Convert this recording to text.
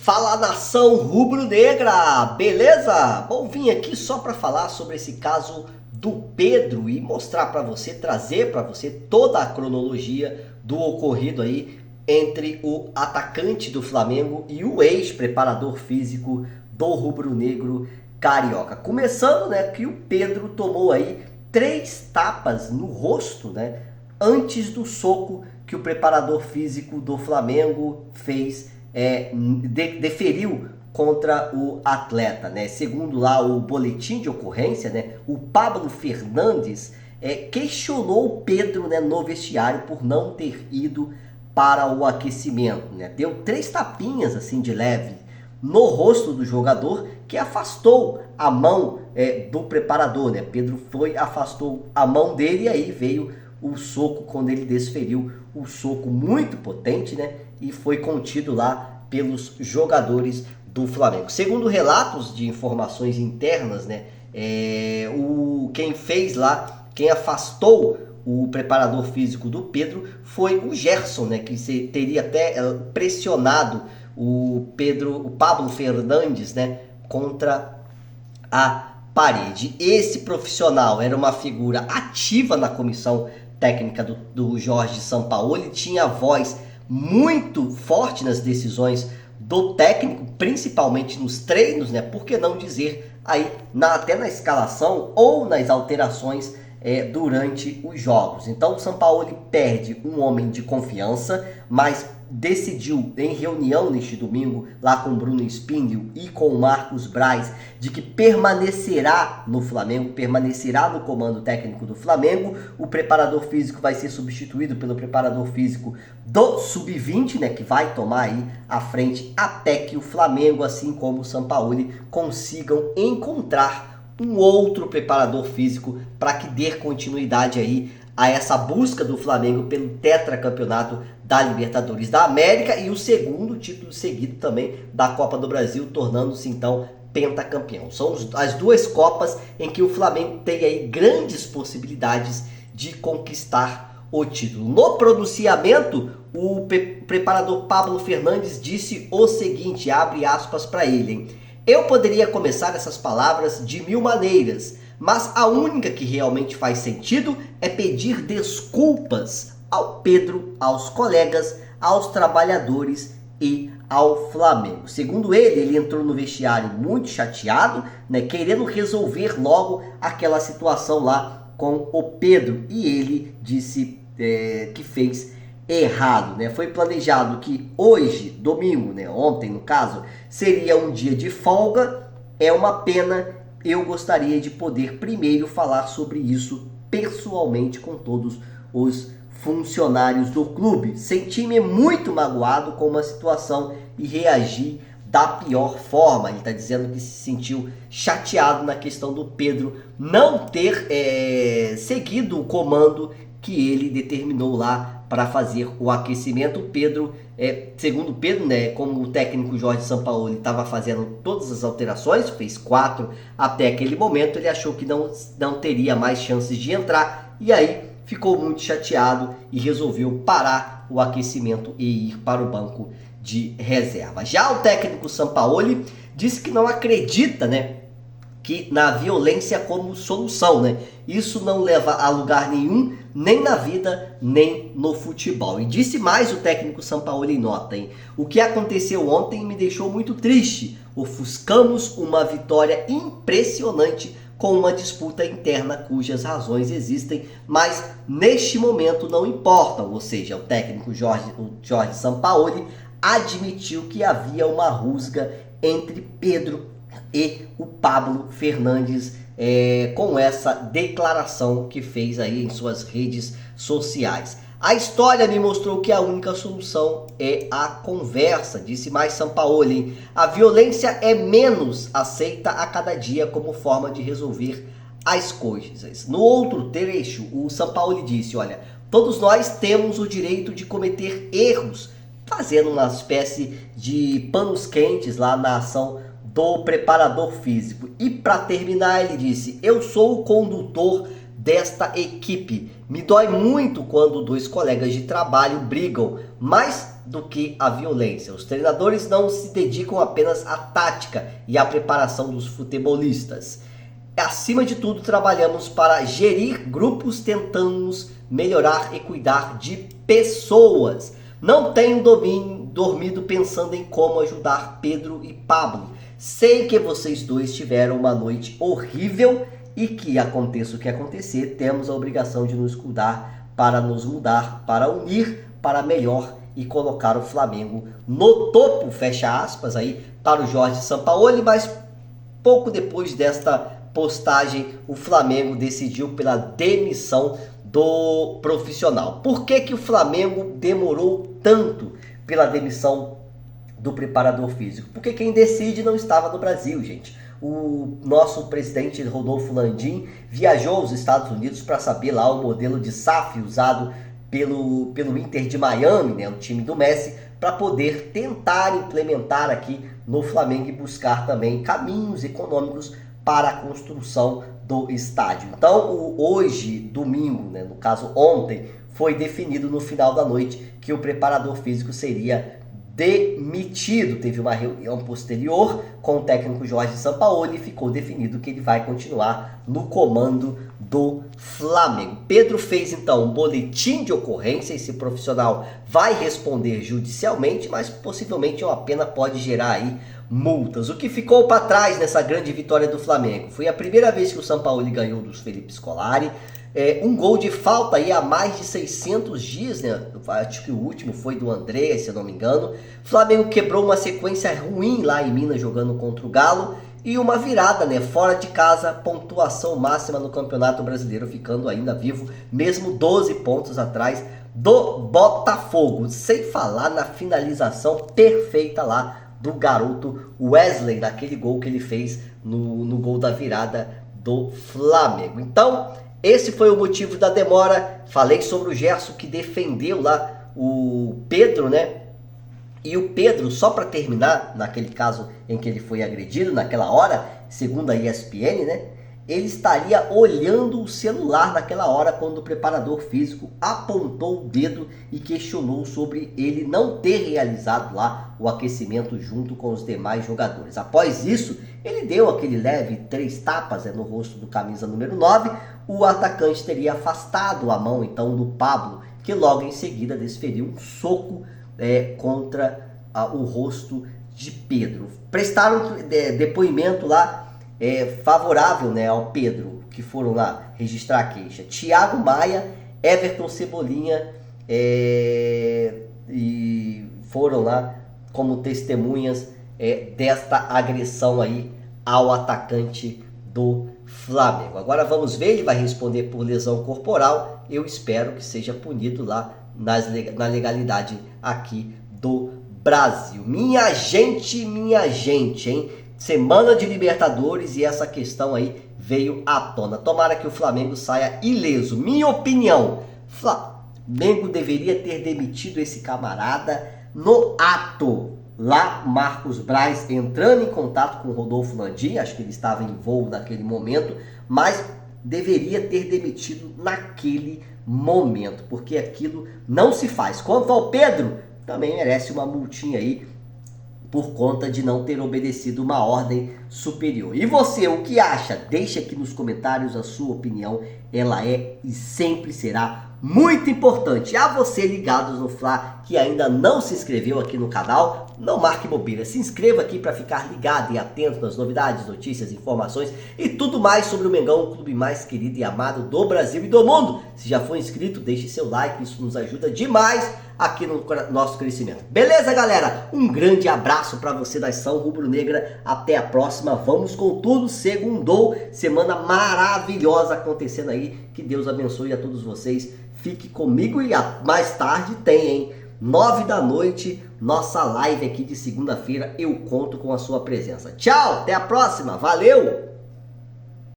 Fala, nação rubro-negra, beleza? Bom, vim aqui só para falar sobre esse caso do Pedro e mostrar para você, trazer para você toda a cronologia do ocorrido aí entre o atacante do Flamengo e o ex-preparador físico do rubro-negro carioca. Começando, né, que o Pedro tomou aí 3 tapas no rosto, né, antes do soco que o preparador físico do Flamengo fez, deferiu contra o atleta, né? Segundo lá o boletim de ocorrência, né, o Pablo Fernandes questionou o Pedro, né, no vestiário por não ter ido para o aquecimento, né? Deu 3 tapinhas assim de leve no rosto do jogador, que afastou a mão do preparador, né? Pedro afastou a mão dele e aí veio o soco quando ele desferiu o soco muito potente, né? E foi contido lá pelos jogadores do Flamengo. Segundo relatos de informações internas, né? Quem afastou o preparador físico do Pedro foi o Gerson, né? Que teria até pressionado o Pablo Fernandes, né? Contra a parede. Esse profissional era uma figura ativa na comissão técnica do Jorge Sampaoli, tinha voz muito forte nas decisões do técnico, principalmente nos treinos, né? Por que não dizer aí até na escalação ou nas alterações durante os jogos. Então o Sampaoli perde um homem de confiança, mas decidiu em reunião neste domingo lá com o Bruno Spindel e com o Marcos Braz de que permanecerá no Flamengo, permanecerá no comando técnico do Flamengo. O preparador físico vai ser substituído pelo preparador físico do Sub-20, né, que vai tomar aí a frente até que o Flamengo, assim como o Sampaoli, consigam encontrar um outro preparador físico para que dê continuidade aí a essa busca do Flamengo pelo tetracampeonato da Libertadores da América e o segundo título seguido também da Copa do Brasil, tornando-se então pentacampeão. São as duas Copas em que o Flamengo tem aí grandes possibilidades de conquistar o título. No pronunciamento, o preparador Pablo Fernandes disse o seguinte, abre aspas para ele, hein? Eu poderia começar essas palavras de 1000 maneiras, mas a única que realmente faz sentido é pedir desculpas ao Pedro, aos colegas, aos trabalhadores e ao Flamengo. Segundo ele entrou no vestiário muito chateado, né, querendo resolver logo aquela situação lá com o Pedro, e ele disse que fez errado, né? Foi planejado que hoje, domingo, né, ontem no caso, seria um dia de folga. É uma pena, eu gostaria de poder primeiro falar sobre isso pessoalmente com todos os funcionários do clube. Senti-me muito magoado com uma situação e reagi da pior forma. Ele está dizendo que se sentiu chateado na questão do Pedro não ter seguido o comando que ele determinou lá para fazer o aquecimento. Pedro, segundo Pedro, né, como o técnico Jorge Sampaoli estava fazendo todas as alterações, fez 4 até aquele momento, ele achou que não teria mais chances de entrar, e aí ficou muito chateado e resolveu parar o aquecimento e ir para o banco de reserva. Já o técnico Sampaoli disse que não acredita, né, na violência como solução, né? Isso não leva a lugar nenhum, nem na vida, nem no futebol. E disse mais o técnico Sampaoli em nota, hein? O que aconteceu ontem me deixou muito triste. Ofuscamos uma vitória impressionante com uma disputa interna cujas razões existem, mas neste momento não importam. Ou seja, o técnico Jorge Sampaoli admitiu que havia uma rusga entre Pedro e o Pablo Fernandes com essa declaração que fez aí em suas redes sociais. A história me mostrou que a única solução é a conversa, disse mais Sampaoli. A violência é menos aceita a cada dia como forma de resolver as coisas. No outro trecho, o Sampaoli disse, olha, todos nós temos o direito de cometer erros, fazendo uma espécie de panos quentes lá na ação do preparador físico. E para terminar ele disse, eu sou o condutor desta equipe, me dói muito quando 2 colegas de trabalho brigam, mas do que a violência. Os treinadores não se dedicam apenas à tática e à preparação dos futebolistas. Acima de tudo, trabalhamos para gerir grupos, tentamos melhorar e cuidar de pessoas. Não tenho dormido pensando em como ajudar Pedro e Pablo. Sei que vocês dois tiveram uma noite horrível e que aconteça o que acontecer, temos a obrigação de nos cuidar para nos mudar, para unir, para melhor e colocar o Flamengo no topo, fecha aspas, aí para o Jorge Sampaoli, mas pouco depois desta postagem, o Flamengo decidiu pela demissão do profissional. Por que o Flamengo demorou tanto pela demissão do preparador físico? Porque quem decide não estava no Brasil, gente. O nosso presidente Rodolfo Landim viajou aos Estados Unidos para saber lá o modelo de SAF usado pelo Inter de Miami, né, o time do Messi, para poder tentar implementar aqui no Flamengo e buscar também caminhos econômicos para a construção do estádio. Então, hoje, domingo, né, no caso ontem, foi definido no final da noite que o preparador físico seria demitido. Teve uma reunião posterior com o técnico Jorge Sampaoli e ficou definido que ele vai continuar no comando do Flamengo. Pedro fez então um boletim de ocorrência. Esse profissional vai responder judicialmente, mas possivelmente uma pena pode gerar aí multas. O que ficou para trás nessa grande vitória do Flamengo? Foi a primeira vez que o Sampaoli ganhou dos Felipe Scolari. Um gol de falta aí há mais de 600 dias, né? Acho que o último foi do André, se eu não me engano. Flamengo quebrou uma sequência ruim lá em Minas jogando contra o Galo e uma virada, né? Fora de casa, pontuação máxima no Campeonato Brasileiro, ficando ainda vivo, mesmo 12 pontos atrás do Botafogo. Sem falar na finalização perfeita lá do garoto Wesley, naquele gol que ele fez no gol da virada do Flamengo. Então, esse foi o motivo da demora. Falei sobre o Gerson que defendeu lá o Pedro, né? E o Pedro, só para terminar, naquele caso em que ele foi agredido, naquela hora, segundo a ESPN, né? Ele estaria olhando o celular naquela hora quando o preparador físico apontou o dedo e questionou sobre ele não ter realizado lá o aquecimento junto com os demais jogadores. Após isso, ele deu aquele leve 3 tapas no rosto do camisa número 9. O atacante teria afastado a mão então do Pablo, que logo em seguida desferiu um soco contra o rosto de Pedro. Prestaram depoimento lá favorável, né, ao Pedro, que foram lá registrar a queixa. Thiago Maia, Everton Cebolinha e foram lá como testemunhas desta agressão aí ao atacante do Flamengo. Agora vamos ver, ele vai responder por lesão corporal. Eu espero que seja punido lá na legalidade aqui do Brasil. Minha gente, hein? Semana de Libertadores e essa questão aí veio à tona. Tomara que o Flamengo saia ileso. Minha opinião, Flamengo deveria ter demitido esse camarada no ato. Lá, Marcos Braz entrando em contato com o Rodolfo Landim, acho que ele estava em voo naquele momento, mas deveria ter demitido naquele momento, porque aquilo não se faz. Quanto ao Pedro, também merece uma multinha aí, por conta de não ter obedecido uma ordem superior. E você, o que acha? Deixe aqui nos comentários a sua opinião. Ela é e sempre será muito importante. A você ligados no Fla, que ainda não se inscreveu aqui no canal, não marque bobeira. Se inscreva aqui para ficar ligado e atento nas novidades, notícias, informações e tudo mais sobre o Mengão, o clube mais querido e amado do Brasil e do mundo. Se já for inscrito, deixe seu like, isso nos ajuda demais aqui no nosso crescimento. Beleza, galera? Um grande abraço para você, nação rubro-negra. Até a próxima. Vamos com tudo. Segundou. Semana maravilhosa acontecendo aí. Que Deus abençoe a todos vocês. Fique comigo e mais tarde tem, hein? 9 da noite, nossa live aqui de segunda-feira. Eu conto com a sua presença. Tchau, até a próxima. Valeu!